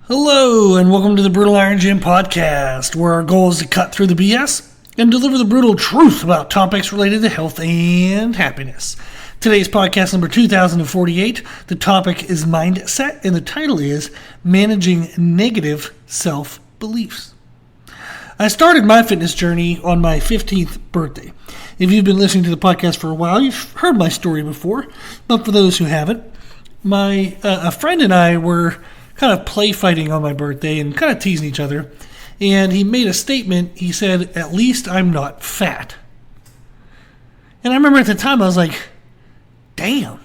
Hello, and welcome to the Brutal Iron Gym podcast, where our goal is to cut through the BS and deliver the brutal truth about topics related to health and happiness. Today's podcast number 2048. The topic is mindset, and the title is Managing Negative Self-Beliefs. I started my fitness journey on my 15th birthday. If you've been listening to the podcast for a while, you've heard my story before, but for those who haven't, a friend and I were kind of play fighting on my birthday and kind of teasing each other. And he made a statement. He said, "At least I'm not fat." And I remember at the time I was like, damn.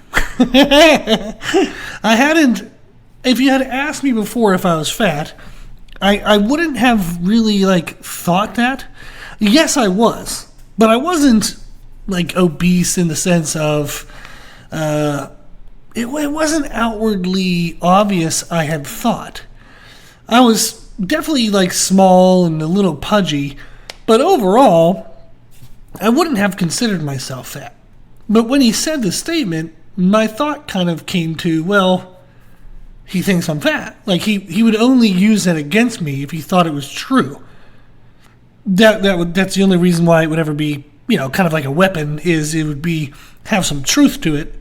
If you had asked me before if I was fat, I wouldn't have really thought that. Yes, I was, but I wasn't obese in the sense of, it wasn't outwardly obvious I had thought. I was definitely small and a little pudgy, but overall, I wouldn't have considered myself fat. But when he said the statement, my thought kind of came to, well, he thinks I'm fat. He would only use that against me if he thought it was true. That's the only reason why it would ever be, kind of like a weapon, is it would have some truth to it.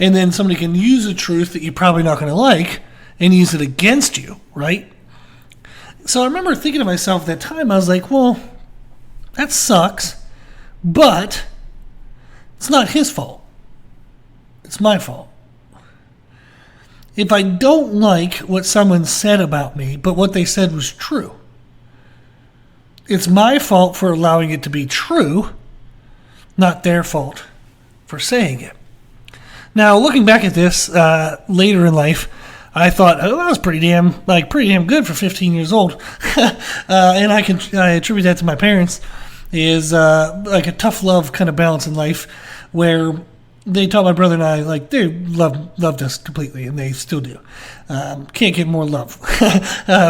And then somebody can use a truth that you're probably not going to like and use it against you, right? So I remember thinking to myself at that time, I was like, well, that sucks, but it's not his fault. It's my fault. If I don't like what someone said about me, but what they said was true, it's my fault for allowing it to be true, not their fault for saying it. Now, looking back at this later in life, I thought, oh, that was pretty damn good for 15 years old. And I attribute that to my parents, is a tough love kind of balance in life, where they taught my brother and I, they loved us completely, and they still do. Can't get more love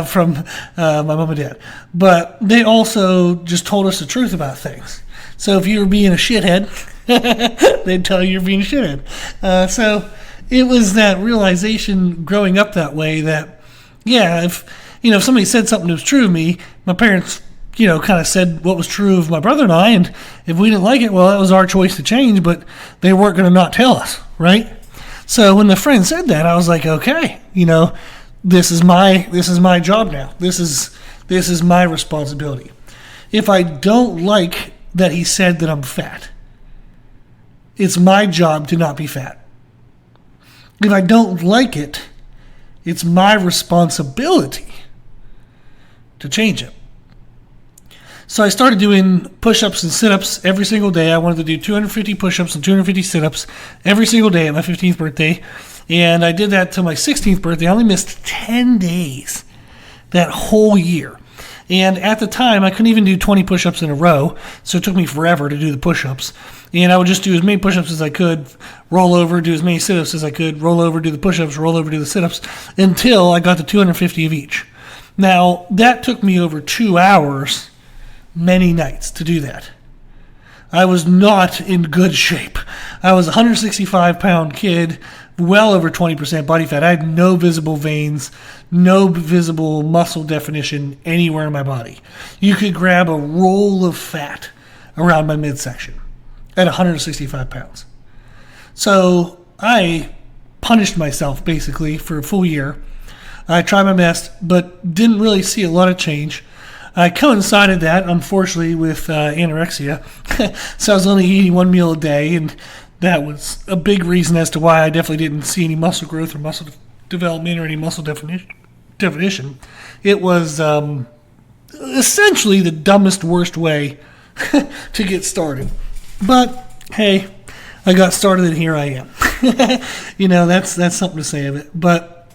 from my mom and dad. But they also just told us the truth about things. So if you were being a shithead, they'd tell you you're being a shithead. So it was that realization growing up that way that, yeah, if somebody said something that was true of me, my parents, kind of said what was true of my brother and I, and if we didn't like it, well, that was our choice to change, but they weren't going to not tell us, right? So when the friend said that, I was like, okay, this is my job now. This is my responsibility. If I don't like that he said that I'm fat, it's my job to not be fat. If I don't like it, it's my responsibility to change it. So I started doing push-ups and sit-ups every single day. I wanted to do 250 push-ups and 250 sit-ups every single day at my 15th birthday. And I did that till my 16th birthday. I only missed 10 days that whole year. And at the time, I couldn't even do 20 push-ups in a row, so it took me forever to do the push-ups. And I would just do as many push-ups as I could, roll over, do as many sit-ups as I could, roll over, do the push-ups, roll over, do the sit-ups, until I got to 250 of each. Now, that took me over 2 hours, many nights, to do that. I was not in good shape. I was a 165-pound kid, well over 20% body fat. I had no visible veins, no visible muscle definition anywhere in my body. You could grab a roll of fat around my midsection at 165 pounds. So I punished myself basically for a full year. I tried my best, but didn't really see a lot of change. I coincided that, unfortunately, with anorexia. So I was only eating one meal a day, and that was a big reason as to why I definitely didn't see any muscle growth or muscle development or any muscle definition. It was essentially the dumbest, worst way to get started. But, hey, I got started and here I am. That's something to say of it. But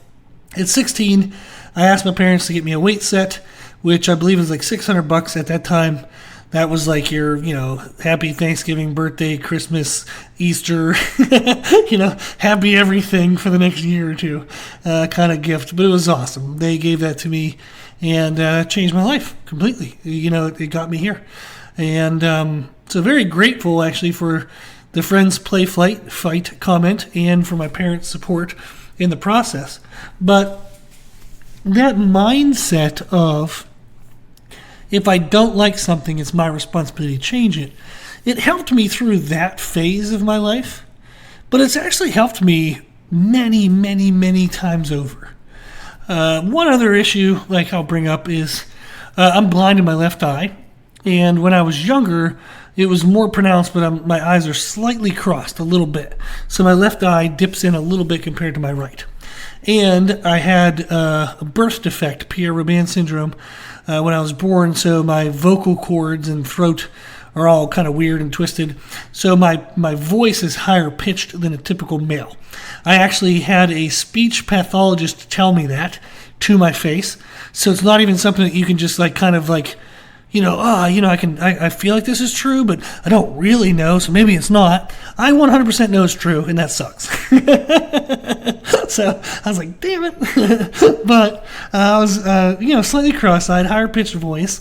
at 16, I asked my parents to get me a weight set, which I believe was $600 at that time. That was your, happy Thanksgiving, birthday, Christmas, Easter, happy everything for the next year or two kind of gift. But it was awesome. They gave that to me and changed my life completely. It got me here. And so very grateful, actually, for the friends play fight comment and for my parents' support in the process. But that mindset of, if I don't like something, it's my responsibility to change it. It helped me through that phase of my life, but it's actually helped me many, many, many times over. One other issue, I'll bring up, is I'm blind in my left eye, and when I was younger, it was more pronounced, but my eyes are slightly crossed a little bit. So my left eye dips in a little bit compared to my right. And I had a birth defect, Pierre-Robin syndrome, when I was born, so my vocal cords and throat are all kind of weird and twisted. So my voice is higher pitched than a typical male. I actually had a speech pathologist tell me that to my face. So it's not even something that you can just I feel like this is true, but I don't really know, so maybe it's not. I 100% know it's true, and that sucks. So I was like, damn it. But I was, slightly cross-eyed, higher-pitched voice.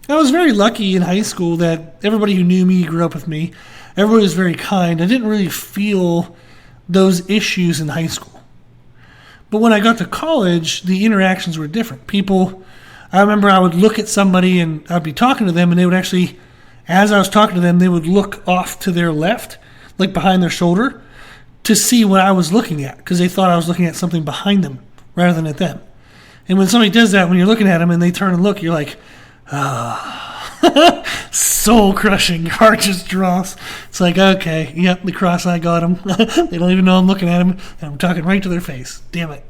I was very lucky in high school that everybody who knew me, grew up with me, everybody was very kind. I didn't really feel those issues in high school. But when I got to college, the interactions were different. I remember I would look at somebody and I'd be talking to them, and they would actually, as I was talking to them, they would look off to their left, behind their shoulder, to see what I was looking at, because they thought I was looking at something behind them rather than at them. And when somebody does that, when you're looking at them and they turn and look, you're like, soul crushing. Your heart just drops. It's like, okay, yep, the cross-eye got them. They don't even know I'm looking at them, and I'm talking right to their face. Damn it.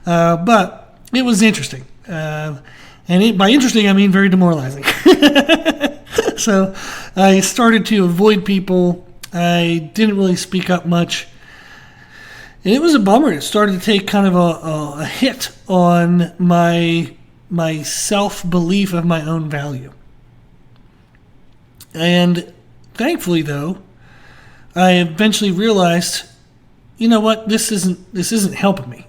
But it was interesting. And by interesting, I mean very demoralizing. So I started to avoid people. I didn't really speak up much. And it was a bummer. It started to take kind of a hit on my self-belief of my own value. And thankfully, though, I eventually realized, you know what, this isn't helping me.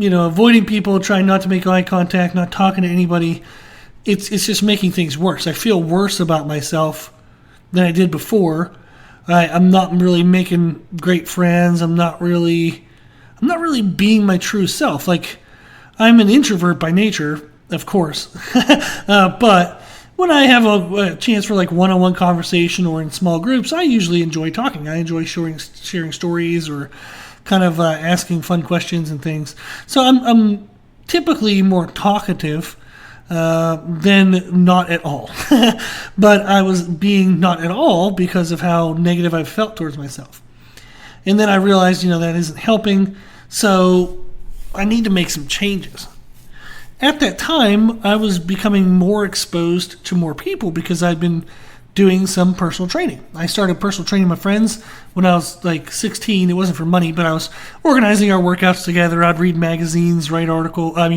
Avoiding people, trying not to make eye contact, not talking to anybody, it's just making things worse. I feel worse about myself than I did before. I'm not really making great friends. I'm not really being my true self. I'm an introvert by nature, of course. But when I have a chance for one-on-one conversation or in small groups, I usually enjoy talking. I enjoy sharing stories or kind of asking fun questions and things. So I'm typically more talkative than not at all. But I was being not at all because of how negative I felt towards myself. And then I realized, that isn't helping. So I need to make some changes. At that time, I was becoming more exposed to more people because I'd been doing some personal training. I started personal training my friends when I was 16. It wasn't for money, but I was organizing our workouts together. I'd read magazines, read articles. I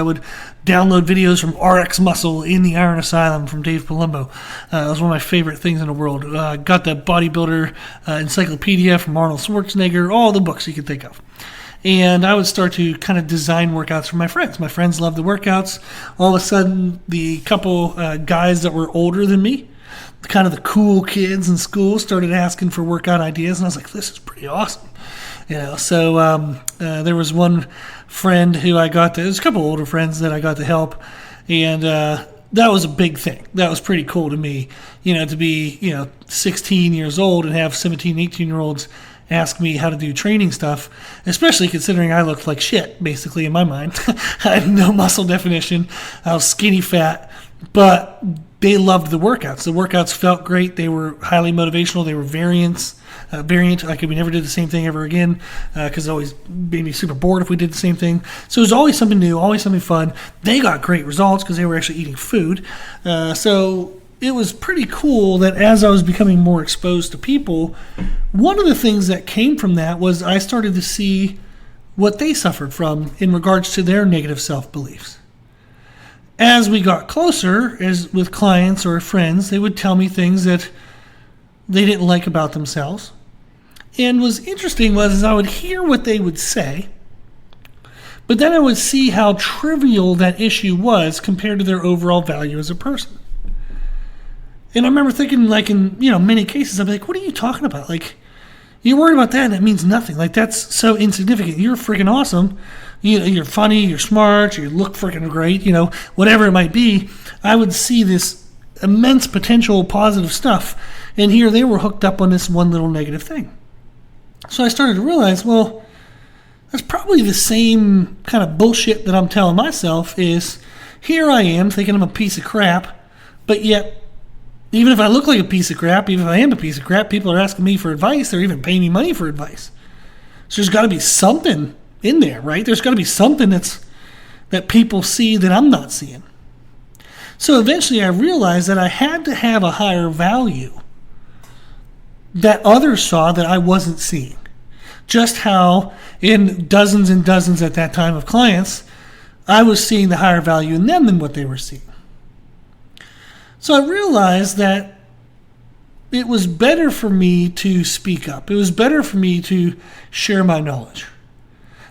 would download videos from RX Muscle in the Iron Asylum from Dave Palumbo. It was one of my favorite things in the world. Got the bodybuilder encyclopedia from Arnold Schwarzenegger, all the books you could think of. And I would start to kind of design workouts for my friends. My friends loved the workouts. All of a sudden, the couple guys that were older than me, kind of the cool kids in school, started asking for workout ideas. And I was like, this is pretty awesome. So there was one friend who there's a couple older friends that I got to help. And that was a big thing. That was pretty cool to me, to be, 16 years old and have 17, 18-year-olds ask me how to do training stuff, especially considering I looked like shit, basically, in my mind. I had no muscle definition. I was skinny fat, but they loved the workouts. The workouts felt great. They were highly motivational. They were variant. We never did the same thing ever again because it always made me super bored if we did the same thing. So it was always something new, always something fun. They got great results because they were actually eating food. So it was pretty cool that as I was becoming more exposed to people, one of the things that came from that was I started to see what they suffered from in regards to their negative self-beliefs. As we got closer, as with clients or friends, they would tell me things that they didn't like about themselves. And what's interesting was I would hear what they would say, but then I would see how trivial that issue was compared to their overall value as a person. And I remember thinking, in many cases, I'd be like, what are you talking about? You're worried about that, and it means nothing. Like, that's so insignificant. You're freaking awesome. You're funny, you're smart, you look freaking great, whatever it might be. I would see this immense potential positive stuff, and here they were hooked up on this one little negative thing. So I started to realize, well, that's probably the same kind of bullshit that I'm telling myself is, here I am thinking I'm a piece of crap, but yet, even if I look like a piece of crap, even if I am a piece of crap, people are asking me for advice. They're even paying me money for advice. So there's got to be something in there, right? There's got to be something that people see that I'm not seeing. So eventually I realized that I had to have a higher value that others saw that I wasn't seeing. Just how in dozens and dozens at that time of clients, I was seeing the higher value in them than what they were seeing. So I realized that it was better for me to speak up. It was better for me to share my knowledge.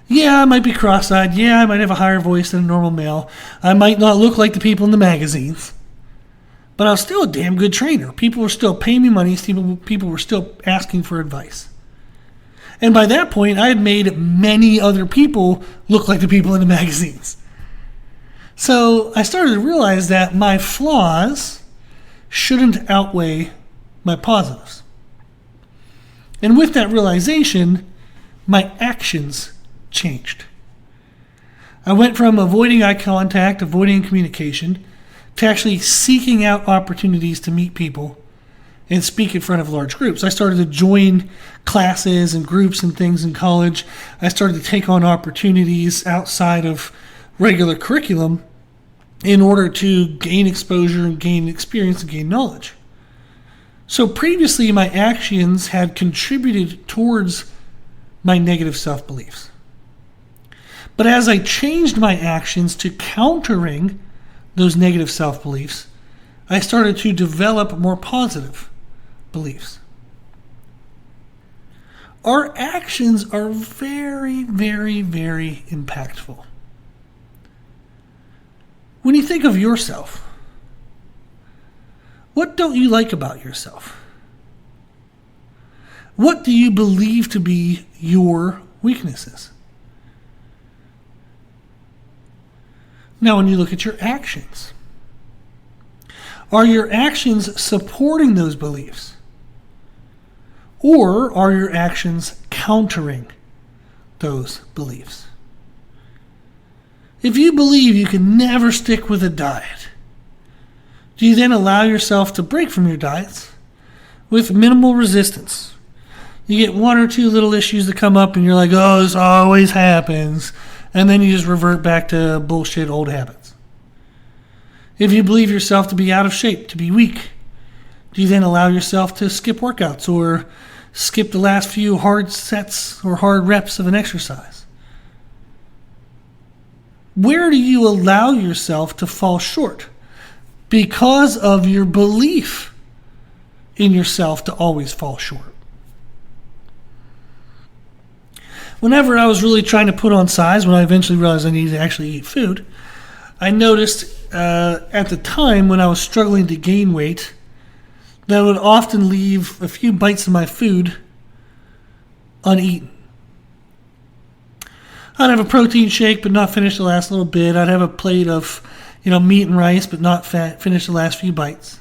Yeah, I might be cross-eyed. Yeah, I might have a higher voice than a normal male. I might not look like the people in the magazines. But I was still a damn good trainer. People were still paying me money. People were still asking for advice. And by that point, I had made many other people look like the people in the magazines. So I started to realize that my flaws shouldn't outweigh my positives. And with that realization, my actions changed. I went from avoiding eye contact, avoiding communication, to actually seeking out opportunities to meet people and speak in front of large groups. I started to join classes and groups and things in college. I started to take on opportunities outside of regular curriculum in order to gain exposure and gain experience and gain knowledge. So previously, my actions had contributed towards my negative self-beliefs. But as I changed my actions to countering those negative self-beliefs, I started to develop more positive beliefs. Our actions are very, very, very impactful. When you think of yourself, what don't you like about yourself? What do you believe to be your weaknesses? Now, when you look at your actions, are your actions supporting those beliefs? Or are your actions countering those beliefs? If you believe you can never stick with a diet, do you then allow yourself to break from your diets with minimal resistance? You get one or two little issues that come up and you're like, oh, this always happens. And then you just revert back to bullshit old habits. If you believe yourself to be out of shape, to be weak, do you then allow yourself to skip workouts or skip the last few hard sets or hard reps of an exercise? Where do you allow yourself to fall short because of your belief in yourself to always fall short? Whenever I was really trying to put on size, when I eventually realized I needed to actually eat food, I noticed at the time when I was struggling to gain weight that I would often leave a few bites of my food uneaten. I'd have a protein shake but not finish the last little bit. I'd have a plate of meat and rice but not finish the last few bites.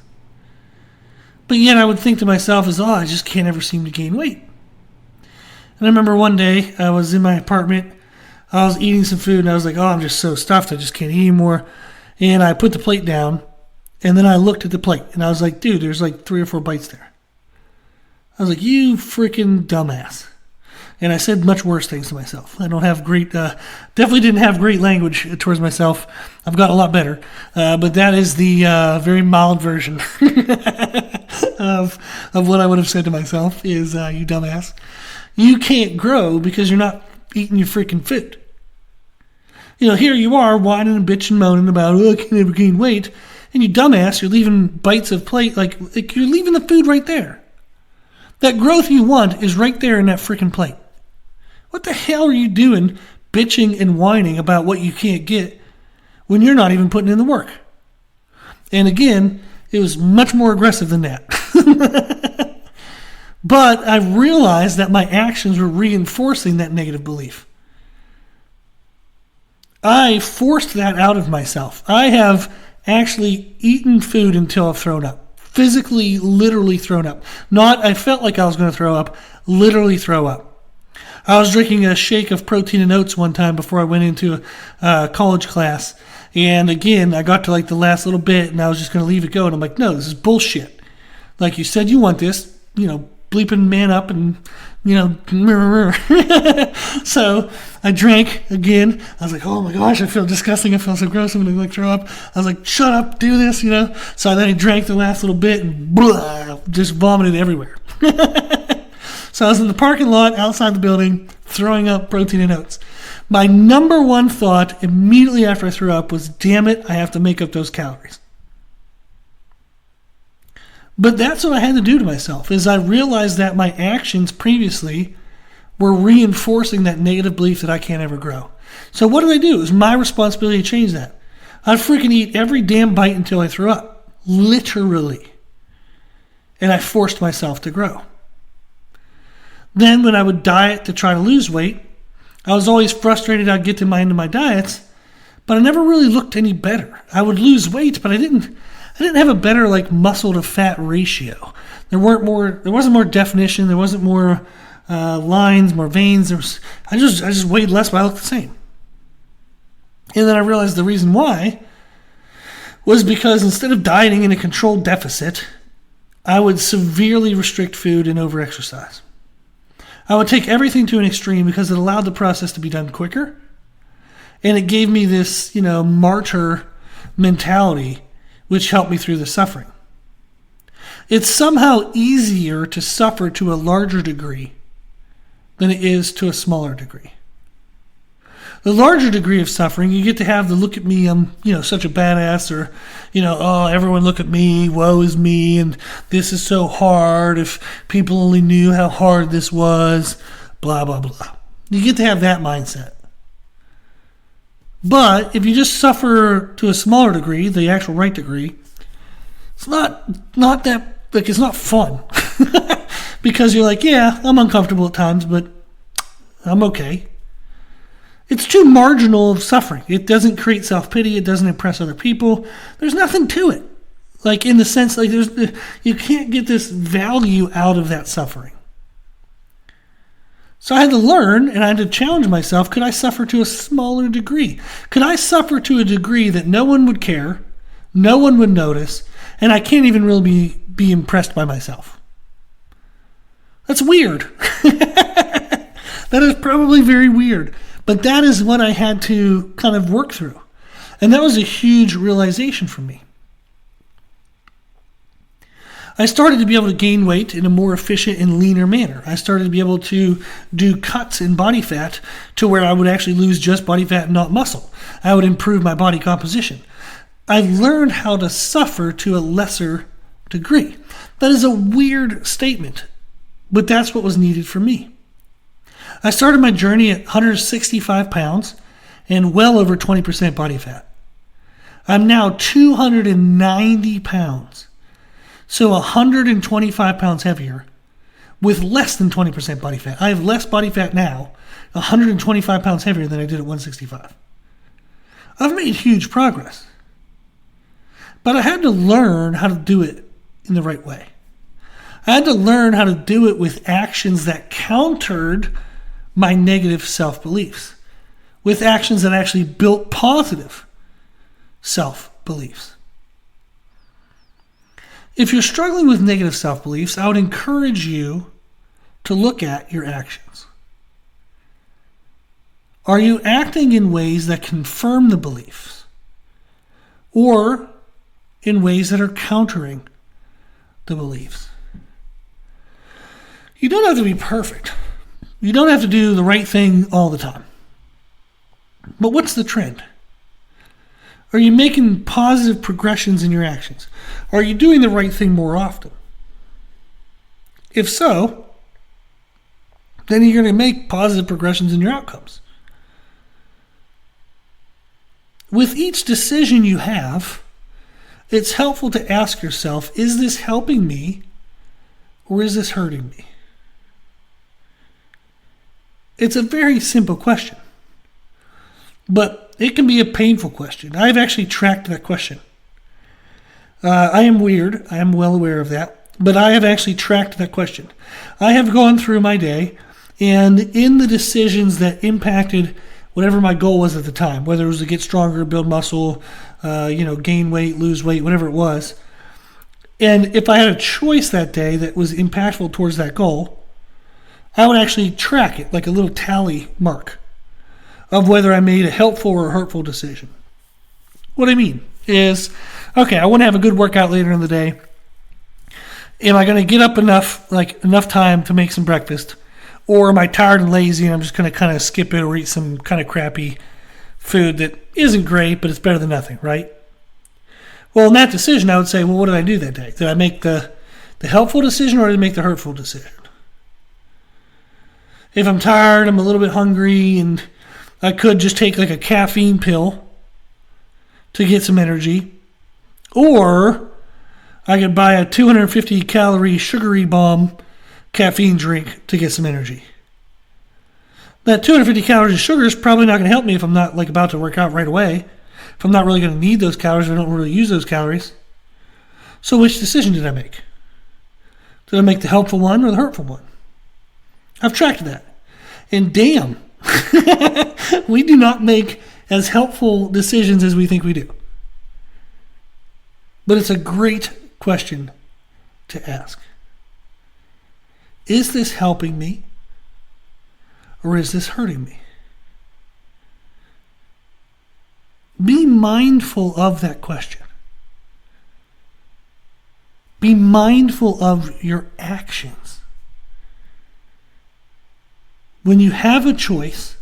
But yet I would think to myself I just can't ever seem to gain weight. And I remember one day I was in my apartment, I was eating some food and I was like, I'm just so stuffed, I just can't eat anymore. And I put the plate down and then I looked at the plate and I was like, dude, there's like 3 or 4 bites there. I was like, you freaking dumbass. And I said much worse things to myself. I don't have definitely didn't have great language towards myself. I've gotten a lot better. But that is the very mild version of what I would have said to myself is, you dumbass. You can't grow because you're not eating your freaking food. Here you are whining and bitching and moaning about, I can't ever gain weight. And you dumbass, you're leaving bites of plate, like you're leaving the food right there. That growth you want is right there in that freaking plate. What the hell are you doing bitching and whining about what you can't get when you're not even putting in the work? And again, it was much more aggressive than that. But I realized that my actions were reinforcing that negative belief. I forced that out of myself. I have actually eaten food until I've thrown up. Physically, literally thrown up. Not, I felt like I was going to throw up, literally throw up. I was drinking a shake of protein and oats one time before I went into a college class. And again, I got to like the last little bit and I was just going to leave it go. And I'm like, no, this is bullshit. Like you said you want this, bleeping man up and, So I drank again. I was like, oh my gosh, I feel disgusting. I feel so gross. I'm going to throw up. I was like, shut up, do this, So then I drank the last little bit and just vomited everywhere. So I was in the parking lot outside the building throwing up protein and oats. My number one thought immediately after I threw up was, damn it, I have to make up those calories. But that's what I had to do to myself, is I realized that my actions previously were reinforcing that negative belief that I can't ever grow. So what did I do? It was my responsibility to change that. I'd freaking eat every damn bite until I threw up. Literally. And I forced myself to grow. Then when I would diet to try to lose weight, I was always frustrated I'd get to my end of my diets, but I never really looked any better. I would lose weight, but I didn't have a better muscle to fat ratio. There wasn't more definition. There wasn't more lines, more veins. I just weighed less, but I looked the same. And then I realized the reason why was because instead of dieting in a controlled deficit, I would severely restrict food and overexercise. I would take everything to an extreme because it allowed the process to be done quicker, and it gave me this, martyr mentality, which helped me through the suffering. It's somehow easier to suffer to a larger degree than it is to a smaller degree. The larger degree of suffering, you get to have the look at me, I'm, such a badass, or, oh, everyone look at me, woe is me, and this is so hard, if people only knew how hard this was, blah, blah, blah. You get to have that mindset. But if you just suffer to a smaller degree, the actual right degree, it's not that, it's not fun. Because you're like, yeah, I'm uncomfortable at times, but I'm okay. It's too marginal of suffering. It doesn't create self-pity. It doesn't impress other people. There's nothing to it. In the sense, you can't get this value out of that suffering. So I had to learn, and I had to challenge myself, could I suffer to a smaller degree? Could I suffer to a degree that no one would care, no one would notice, and I can't even really be impressed by myself? That's weird. That is probably very weird. But that is what I had to kind of work through. And that was a huge realization for me. I started to be able to gain weight in a more efficient and leaner manner. I started to be able to do cuts in body fat to where I would actually lose just body fat and not muscle. I would improve my body composition. I learned how to suffer to a lesser degree. That is a weird statement, but that's what was needed for me. I started my journey at 165 pounds and well over 20% body fat. I'm now 290 pounds, so 125 pounds heavier with less than 20% body fat. I have less body fat now, 125 pounds heavier than I did at 165. I've made huge progress, but I had to learn how to do it in the right way. I had to learn how to do it with actions that countered my negative self-beliefs, with actions that actually built positive self-beliefs. If you're struggling with negative self-beliefs, I would encourage you to look at your actions. Are you acting in ways that confirm the beliefs, or in ways that are countering the beliefs? You don't have to be perfect. You don't have to do the right thing all the time. But what's the trend? Are you making positive progressions in your actions? Are you doing the right thing more often? If so, then you're going to make positive progressions in your outcomes. With each decision you have, it's helpful to ask yourself, is this helping me or is this hurting me? It's a very simple question, but it can be a painful question. I've actually tracked that question. I am weird. I am well aware of that, but I have actually tracked that question. I have gone through my day, and in the decisions that impacted whatever my goal was at the time, whether it was to get stronger, build muscle, gain weight, lose weight, whatever it was. And if I had a choice that day that was impactful towards that goal, I would actually track it like a little tally mark of whether I made a helpful or hurtful decision. What I mean is, okay, I want to have a good workout later in the day. Am I going to get up enough time to make some breakfast? Or am I tired and lazy and I'm just going to kind of skip it or eat some kind of crappy food that isn't great, but it's better than nothing, right? Well, in that decision, I would say, well, what did I do that day? Did I make the helpful decision or did I make the hurtful decision? If I'm tired, I'm a little bit hungry, and I could just take like a caffeine pill to get some energy. Or I could buy a 250 calorie sugary bomb caffeine drink to get some energy. That 250 calories of sugar is probably not going to help me if I'm not about to work out right away. If I'm not really going to need those calories, I don't really use those calories. So which decision did I make? Did I make the helpful one or the hurtful one? I've tracked that. And damn, we do not make as helpful decisions as we think we do. But it's a great question to ask. Is this helping me or is this hurting me? Be mindful of that question. Be mindful of your actions. When you have a choice,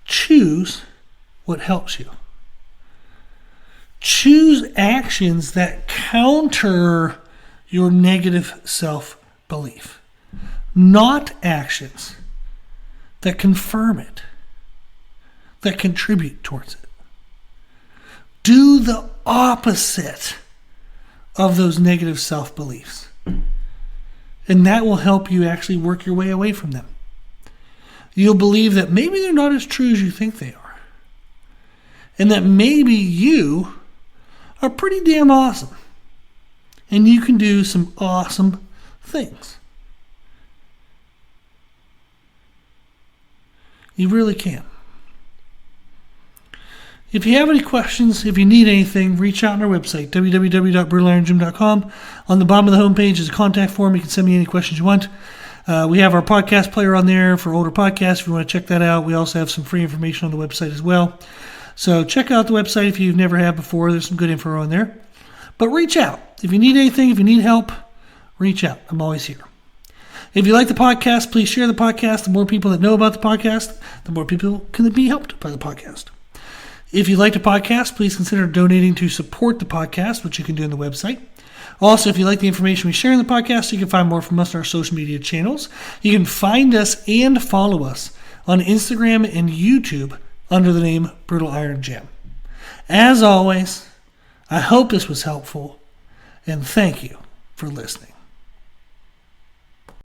choose what helps you. Choose actions that counter your negative self-belief, not actions that confirm it, that contribute towards it. Do the opposite of those negative self-beliefs, and that will help you actually work your way away from them. You'll believe that maybe they're not as true as you think they are, and that maybe you are pretty damn awesome, and you can do some awesome things. You really can. If you have any questions, if you need anything, reach out on our website, www.brutalirongym.com. On the bottom of the homepage is a contact form. You can send me any questions you want. We have our podcast player on there for older podcasts if you want to check that out. We also have some free information on the website as well. So check out the website if you've never had before. There's some good info on there. But reach out. If you need anything, if you need help, reach out. I'm always here. If you like the podcast, please share the podcast. The more people that know about the podcast, the more people can be helped by the podcast. If you like the podcast, please consider donating to support the podcast, which you can do on the website. Also, if you like the information we share in the podcast, you can find more from us on our social media channels. You can find us and follow us on Instagram and YouTube under the name Brutal Iron Gym. As always, I hope this was helpful, and thank you for listening.